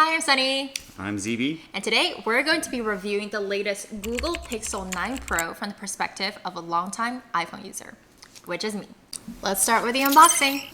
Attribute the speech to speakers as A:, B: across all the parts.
A: Hi, I'm Sunny.
B: I'm ZB.
A: And today we're going to be reviewing the latest Google Pixel 9 Pro from the perspective of a longtime iPhone user, which is me. Let's start with the unboxing.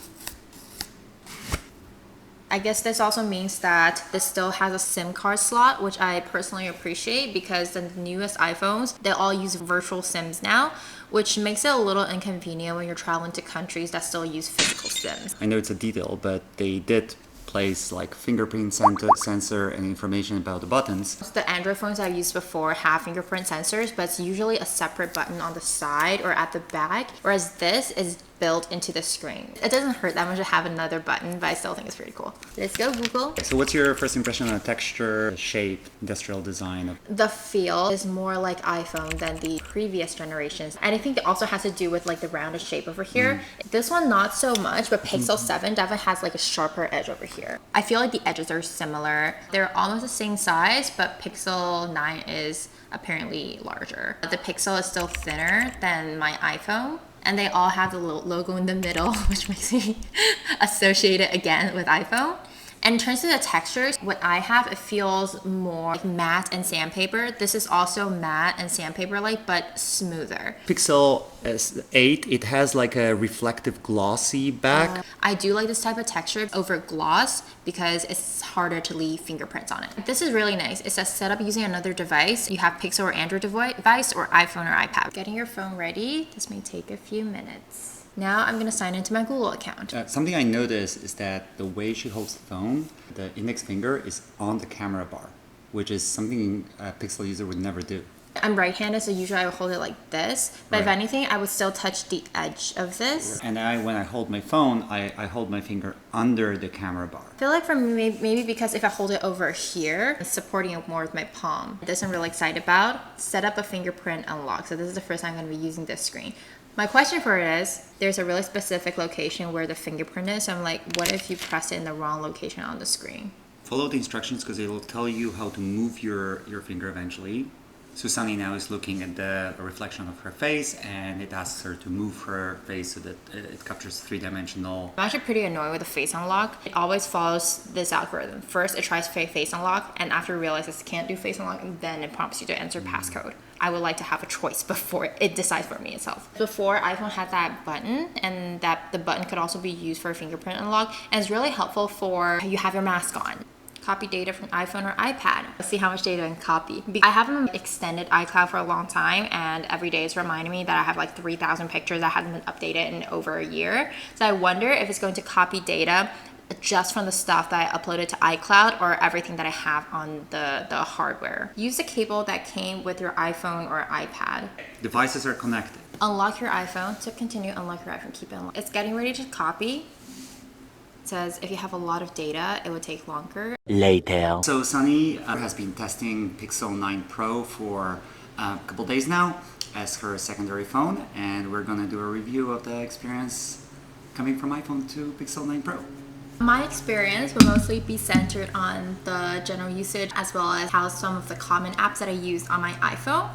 A: I guess this also means that this still has a SIM card slot, which I personally appreciate because the newest iPhones, they all use virtual SIMs now, which makes it a little inconvenient when you're traveling to countries that still use physical SIMs.
B: I know it's a detail, but they did place like fingerprint sensor and information about the buttons.
A: The Android phones I've used before have fingerprint sensors, but it's usually a separate button on the side or at the back, whereas this is built into the screen. It doesn't hurt that much to have another button, but I still think it's pretty cool. Let's go, Google.
B: So what's your first impression on the texture, the shape, industrial design?
A: The feel is more like iPhone than the previous generations. And I think it also has to do with like the rounded shape over here. This one, not so much, but Pixel 7 definitely has like a sharper edge over here. I feel like the edges are similar. They're almost the same size, but Pixel 9 is apparently larger. The Pixel is still thinner than my iPhone. And they all have the little logo in the middle, which makes me associate it again with iPhone. And in terms of the textures, what I have, it feels more like matte and sandpaper. This is also matte and sandpaper-like, but smoother.
B: Pixel 8, it has like a reflective glossy back.
A: I do like this type of texture over gloss because it's harder to leave fingerprints on it. This is really nice. It says set up using another device. You have Pixel or Android device or iPhone or iPad. Getting your phone ready, this may take a few minutes. Now I'm going to sign into my Google account.
B: Something I noticed is that the way she holds the phone, the index finger is on the camera bar, which is something a Pixel user would never do.
A: I'm right-handed, so usually I would hold it like this. But if anything, I would still touch the edge of this.
B: And when I hold my phone, I hold my finger under the camera bar.
A: I feel like for me, maybe because if I hold it over here, it's supporting it more with my palm. This I'm really excited about. Set up a fingerprint unlock. So this is the first time I'm going to be using this screen. My question for it is, there's a really specific location where the fingerprint is. So I'm like, what if you press it in the wrong location on the screen?
B: Follow the instructions because it will tell you how to move your finger eventually. So Sunny now is looking at the reflection of her face and it asks her to move her face so that it captures three-dimensional.
A: I'm actually pretty annoyed with the face unlock. It always follows this algorithm. First, it tries face unlock, and after it realizes it can't do face unlock, then it prompts you to enter passcode. I would like to have a choice before it decides for me itself. Before, iPhone had that button, and that the button could also be used for a fingerprint unlock, and it's really helpful for you have your mask on. Copy data from iPhone or iPad. Let's see how much data I can copy. I haven't extended iCloud for a long time, and every day it's reminding me that I have like 3,000 pictures that haven't been updated in over a year. So I wonder if it's going to copy data just from the stuff that I uploaded to iCloud or everything that I have on the hardware. Use the cable that came with your iPhone or iPad.
B: Devices are connected.
A: Unlock your iPhone. To continue, unlock your iPhone. Keep it unlocked. It's getting ready to copy. It says if you have a lot of data, it would take longer.
B: Later. So Sunny has been testing Pixel 9 Pro for a couple days now as her secondary phone, and we're gonna do a review of the experience coming from iPhone to Pixel 9 Pro.
A: My experience will mostly be centered on the general usage as well as how some of the common apps that I use on my iPhone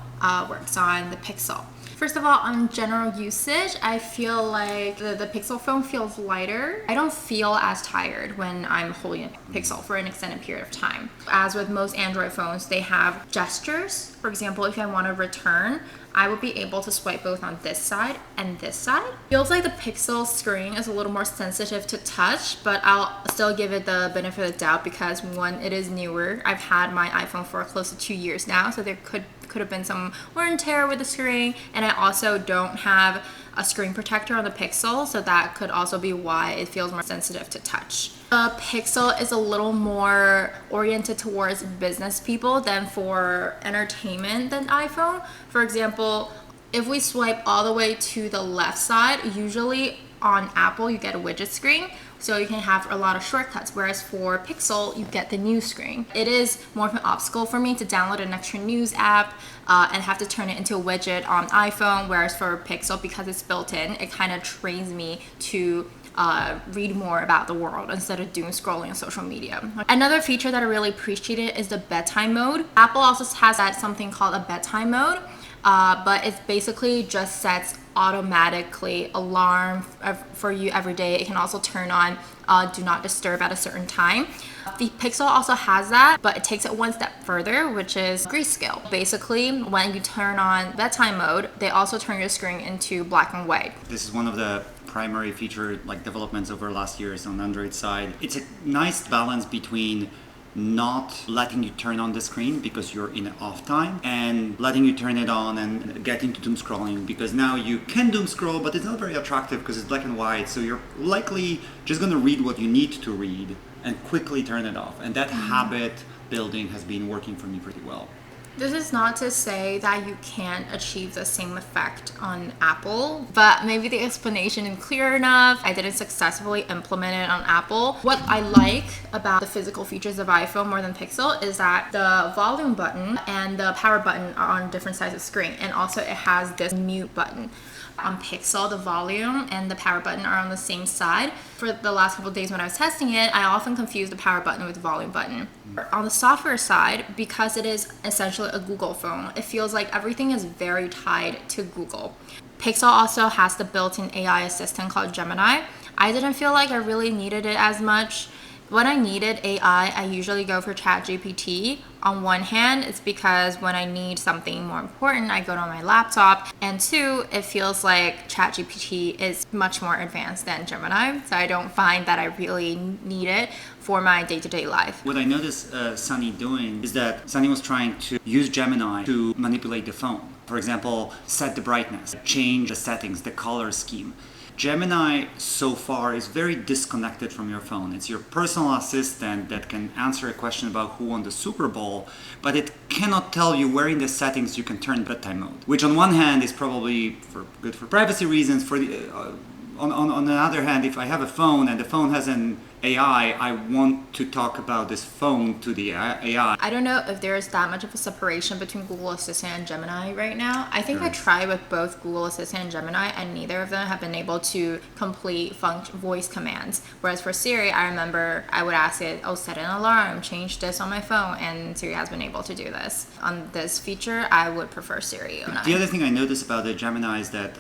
A: works on the Pixel. First of all, on general usage, I feel like the Pixel phone feels lighter. I don't feel as tired when I'm holding a Pixel for an extended period of time. As with most Android phones, they have gestures. For example, if I want to return, I would be able to swipe both on this side and this side. Feels like the Pixel screen is a little more sensitive to touch, but I'll still give it the benefit of the doubt because one, it is newer. I've had my iPhone for close to 2 years now, so there could have been some wear and tear with the screen, and I also don't have a screen protector on the Pixel, so that could also be why it feels more sensitive to touch. The Pixel is a little more oriented towards business people than for entertainment than iPhone. For example, if we swipe all the way to the left side, usually on Apple you get a widget screen, so you can have a lot of shortcuts, whereas for Pixel you get the news screen. It is more of an obstacle for me to download an extra news app and have to turn it into a widget on iPhone, whereas for Pixel, because it's built in, it kind of trains me to read more about the world instead of doom scrolling on social media. Another feature that I really appreciated is the bedtime mode. Apple also has something called a bedtime mode, but it basically just sets automatically alarm for you every day. It can also turn on do not disturb at a certain time. The Pixel also has that, but it takes it one step further, which is grayscale. Basically, when you turn on bedtime mode, they also turn your screen into black and white.
B: This is one of the primary feature developments over last years on Android side. It's a nice balance between not letting you turn on the screen because you're in off time and letting you turn it on and get into doom scrolling, because now you can doom scroll, but it's not very attractive because it's black and white, so you're likely just going to read what you need to read and quickly turn it off. And that habit building has been working for me pretty well.
A: This is not to say that you can't achieve the same effect on Apple, but maybe the explanation isn't clear enough. I didn't successfully implement it on Apple. What I like about the physical features of iPhone more than Pixel is that the volume button and the power button are on different sides of the screen, and also it has this mute button. On Pixel, the volume and the power button are on the same side. For the last couple of days when I was testing it, I often confused the power button with the volume button. On the software side, because it is essentially a Google phone, it feels like everything is very tied to Google. Pixel also has the built-in AI assistant called Gemini. I didn't feel like I really needed it as much. When I needed AI, I usually go for ChatGPT. On one hand, it's because when I need something more important, I go to my laptop. And two, it feels like ChatGPT is much more advanced than Gemini, so I don't find that I really need it for my day-to-day life.
B: What I noticed Sunny doing is that Sunny was trying to use Gemini to manipulate the phone. For example, set the brightness, change the settings, the color scheme. Gemini so far is very disconnected from your phone. It's your personal assistant that can answer a question about who won the Super Bowl, but it cannot tell you where in the settings you can turn bedtime mode, which on one hand is probably good for privacy reasons. On the other hand, if I have a phone and the phone has an AI, I want to talk about this phone to the AI.
A: I don't know if there's that much of a separation between Google Assistant and Gemini right now. I think I tried with both Google Assistant and Gemini, and neither of them have been able to complete voice commands. Whereas for Siri, I remember I would ask it, set an alarm, change this on my phone, and Siri has been able to do this. On this feature, I would prefer Siri.
B: The other thing I noticed about the Gemini is that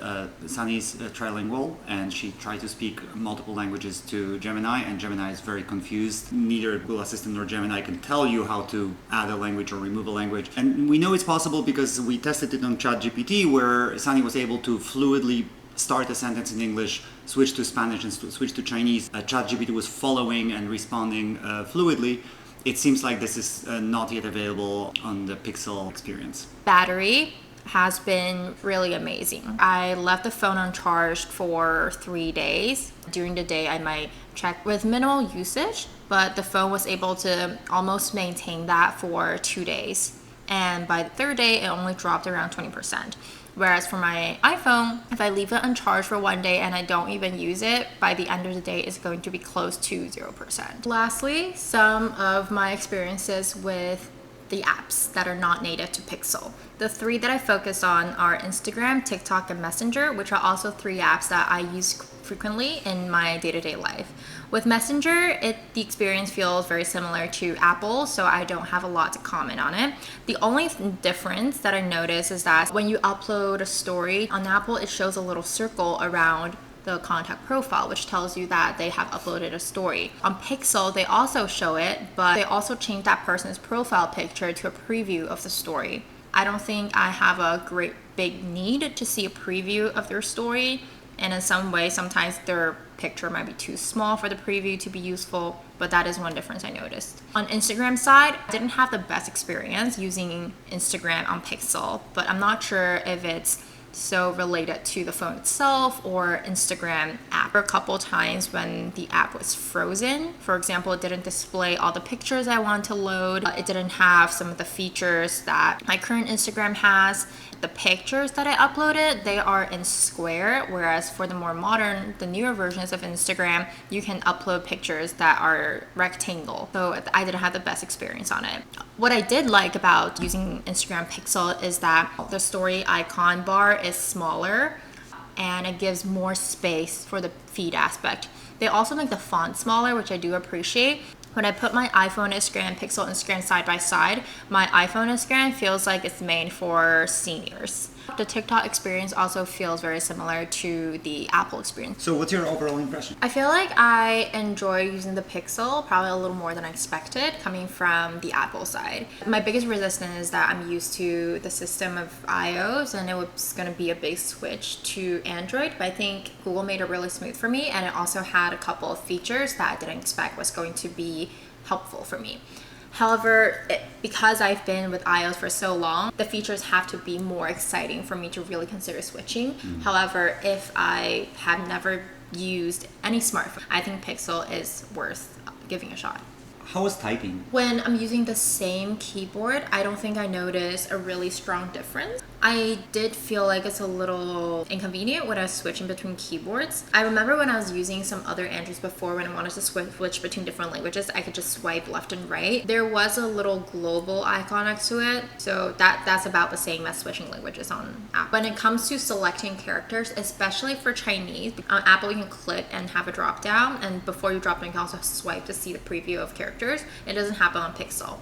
B: Sunny's trilingual, and she tried to speak multiple languages to Gemini, and Gemini is very confused. Neither Google Assistant nor Gemini can tell you how to add a language or remove a language. And we know it's possible because we tested it on ChatGPT, where Sunny was able to fluidly start a sentence in English, switch to Spanish, and switch to Chinese. ChatGPT was following and responding fluidly. It seems like this is not yet available on the Pixel experience.
A: Battery has been really amazing. I left the phone uncharged for 3 days. During the day, I might check with minimal usage, but the phone was able to almost maintain that for 2 days. And by the third day, it only dropped around 20%. Whereas for my iPhone, if I leave it uncharged for 1 day and I don't even use it, by the end of the day, it's going to be close to 0%. Lastly, some of my experiences with the apps that are not native to Pixel. The 3 that I focus on are Instagram, TikTok, and Messenger, which are also 3 apps that I use frequently in my day-to-day life. With Messenger, the experience feels very similar to Apple, so I don't have a lot to comment on it. The only difference that I notice is that when you upload a story on Apple, it shows a little circle around the contact profile, which tells you that they have uploaded a story. On Pixel, they also show it, but they also change that person's profile picture to a preview of the story. I don't think I have a great big need to see a preview of their story, and in some way, sometimes their picture might be too small for the preview to be useful, but that is one difference I noticed. On Instagram side, I didn't have the best experience using Instagram on Pixel, but I'm not sure if it's so related to the phone itself or Instagram app. There were a couple times when the app was frozen. For example, it didn't display all the pictures I want to load. It didn't have some of the features that my current Instagram has. The pictures that I uploaded, they are in square, whereas for the more modern, the newer versions of Instagram, you can upload pictures that are rectangle. So I didn't have the best experience on it. What I did like about using Instagram Pixel is that the story icon bar is smaller and it gives more space for the feed aspect. They also make the font smaller, which I do appreciate. When I put my iPhone Instagram, Pixel Instagram side by side, my iPhone Instagram feels like it's made for seniors. The TikTok experience also feels very similar to the Apple experience.
B: So what's your overall impression?
A: I feel like I enjoy using the Pixel probably a little more than I expected coming from the Apple side. My biggest resistance is that I'm used to the system of iOS and it was going to be a big switch to Android, but I think Google made it really smooth for me, and it also had a couple of features that I didn't expect was going to be helpful for me. However, because I've been with iOS for so long, the features have to be more exciting for me to really consider switching. However, if I have never used any smartphone, I think Pixel is worth giving a shot.
B: How was typing?
A: When I'm using the same keyboard, I don't think I noticed a really strong difference. I did feel like it's a little inconvenient when I was switching between keyboards. I remember when I was using some other Androids before, when I wanted to switch between different languages, I could just swipe left and right. There was a little global icon next to it, so that's about the same as switching languages on Apple. When it comes to selecting characters, especially for Chinese, on Apple you can click and have a drop down, and before you drop down you can also swipe to see the preview of characters. It doesn't happen on Pixel,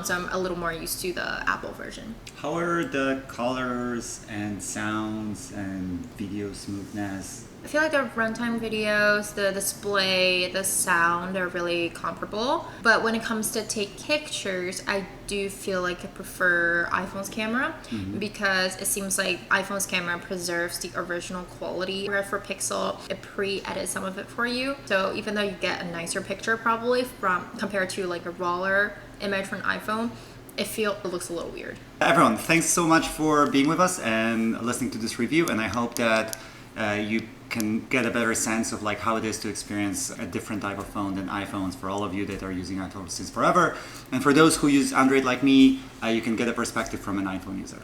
A: so I'm a little more used to the Apple version.
B: How are the colors and sounds and video smoothness?
A: I feel like the runtime videos, the display, the sound are really comparable. But when it comes to take pictures, I do feel like I prefer iPhone's camera because it seems like iPhone's camera preserves the original quality. Whereas for Pixel, it pre-edits some of it for you. So even though you get a nicer picture probably from compared to like a rawer image from an iPhone, it looks a little weird.
B: Everyone, thanks so much for being with us and listening to this review, and I hope that you can get a better sense of like how it is to experience a different type of phone than iPhones for all of you that are using iPhones since forever. And for those who use Android like me, you can get a perspective from an iPhone user.